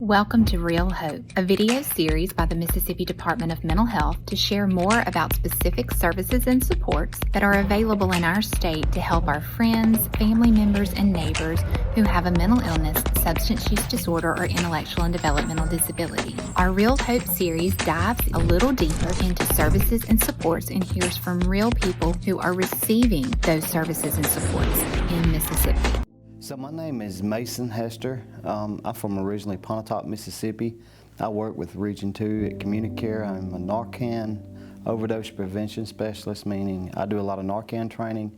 Welcome to Real Hope, a video series by the Mississippi Department of Mental Health to share more about specific services and supports that are available in our state to help our friends, family members, and neighbors who have a mental illness, substance use disorder, or intellectual and developmental disability. Our Real Hope series dives a little deeper into services and supports and hears from real people who are receiving those services and supports in Mississippi. So my name is Mason Hester. I'm from originally Pontotoc, Mississippi. I work with Region 2 at CommuniCare. I'm a Narcan overdose prevention specialist, meaning I do a lot of Narcan training.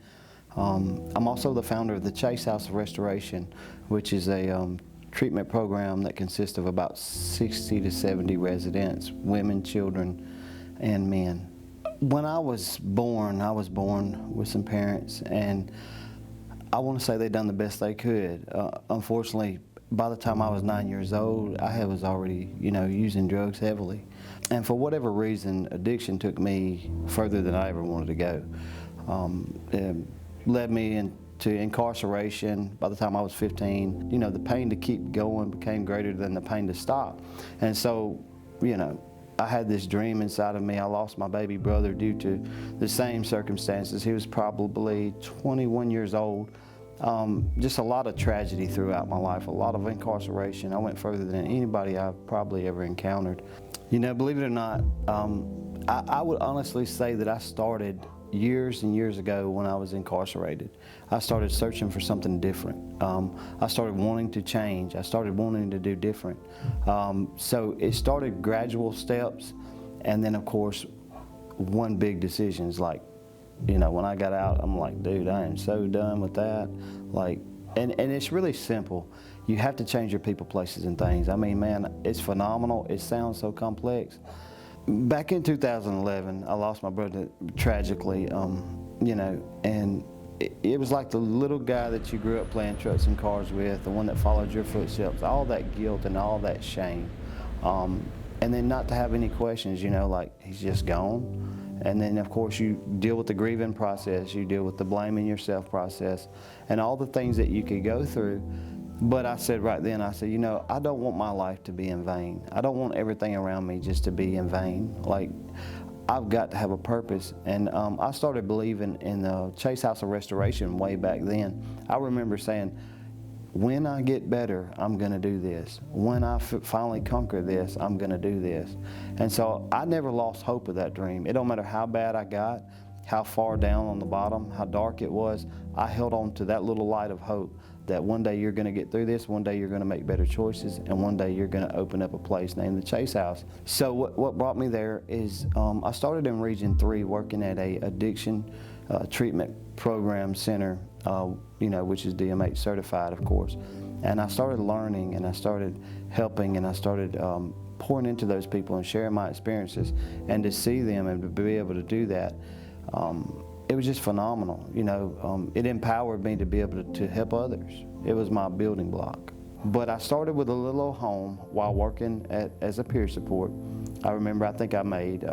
I'm also the founder of the Chase House of Restoration, which is a treatment program that consists of about 60 to 70 residents, women, children, and men. When I was born with some parents, and I want to say they'd done the best they could. Unfortunately, by the time I was 9 years old, I was already, using drugs heavily. And for whatever reason, addiction took me further than I ever wanted to go. It led me into incarceration. By the time I was 15, the pain to keep going became greater than the pain to stop. And so, I had this dream inside of me. I lost my baby brother due to the same circumstances. He was probably 21 years old. Just a lot of tragedy throughout my life, a lot of incarceration. I went further than anybody I've probably ever encountered. Believe it or not, I would honestly say that I started years and years ago when I was incarcerated. I started searching for something different. I started wanting to change. I started wanting to do different. So it started gradual steps, and then of course, one big decision is like, when I got out, I'm like, dude, I am so done with that. And it's really simple. You have to change your people, places, and things. I mean, man, it's phenomenal. It sounds so complex. Back in 2011, I lost my brother tragically, and it was like the little guy that you grew up playing trucks and cars with, the one that followed your footsteps, all that guilt and all that shame. And then not to have any questions, like he's just gone. And then, of course, you deal with the grieving process, you deal with the blaming yourself process, and all the things that you could go through. But I said right then, I don't want my life to be in vain. I don't want everything around me just to be in vain. I've got to have a purpose. And I started believing in the Chase House of Restoration way back then. I remember saying, when I get better, I'm gonna do this. When I finally conquer this, I'm gonna do this. And so I never lost hope of that dream. It don't matter how bad I got, how far down on the bottom, how dark it was, I held on to that little light of hope that one day you're gonna get through this, one day you're gonna make better choices, and one day you're gonna open up a place named the Chase House. So what brought me there is I started in Region 3 working at a addiction treatment program center, which is DMH certified, of course. And I started learning, and I started helping, and I started pouring into those people and sharing my experiences, and to see them and to be able to do that, it was just phenomenal. It empowered me to be able to help others. It was my building block. But I started with a little old home while working as a peer support. I remember, I think I made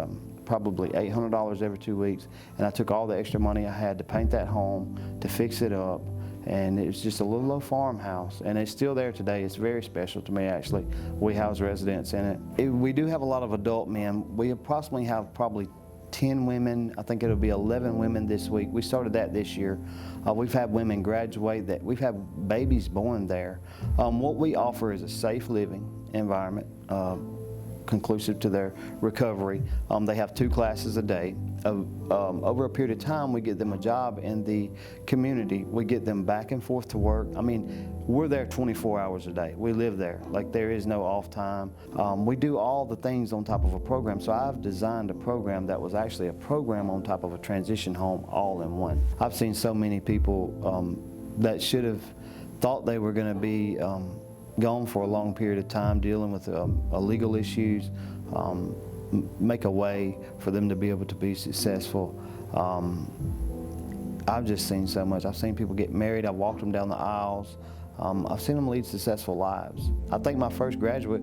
probably $800 every 2 weeks, and I took all the extra money I had to paint that home, to fix it up, and it was just a little old farmhouse, and it's still there today. It's very special to me, actually. We house residents in it. We do have a lot of adult men. We approximately have probably 10 women. I think it'll be 11 women this week. We started that this year. We've had women graduate, we've had babies born there. What we offer is a safe living environment, conclusive to their recovery. They have 2 classes a day. Over a period of time, we get them a job in the community. We get them back and forth to work. I mean, we're there 24 hours a day. We live there. There is no off time. We do all the things on top of a program. So I've designed a program that was actually a program on top of a transition home all in one. I've seen so many people that should have thought they were going to be gone for a long period of time, dealing with legal issues, make a way for them to be able to be successful. I've just seen so much. I've seen people get married. I've walked them down the aisles. I've seen them lead successful lives. I think my first graduate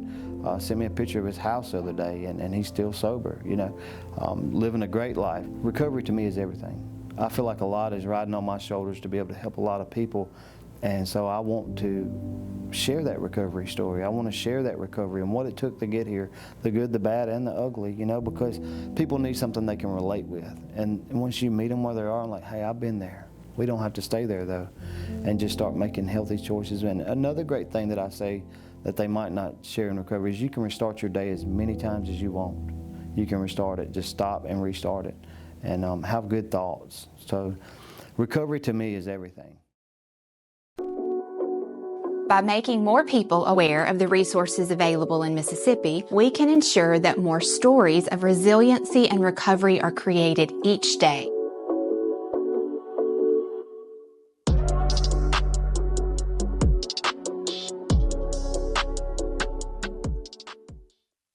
sent me a picture of his house the other day, and he's still sober, living a great life. Recovery to me is everything. I feel like a lot is riding on my shoulders to be able to help a lot of people And so I want to share that recovery story. I want to share that recovery and what it took to get here, the good, the bad, and the ugly, you know, because people need something they can relate with. And once you meet them where they are, I'm like, hey, I've been there. We don't have to stay there, though, and just start making healthy choices. And another great thing that I say that they might not share in recovery is you can restart your day as many times as you want. You can restart it. Just stop and restart it, and have good thoughts. So recovery to me is everything. By making more people aware of the resources available in Mississippi, we can ensure that more stories of resiliency and recovery are created each day.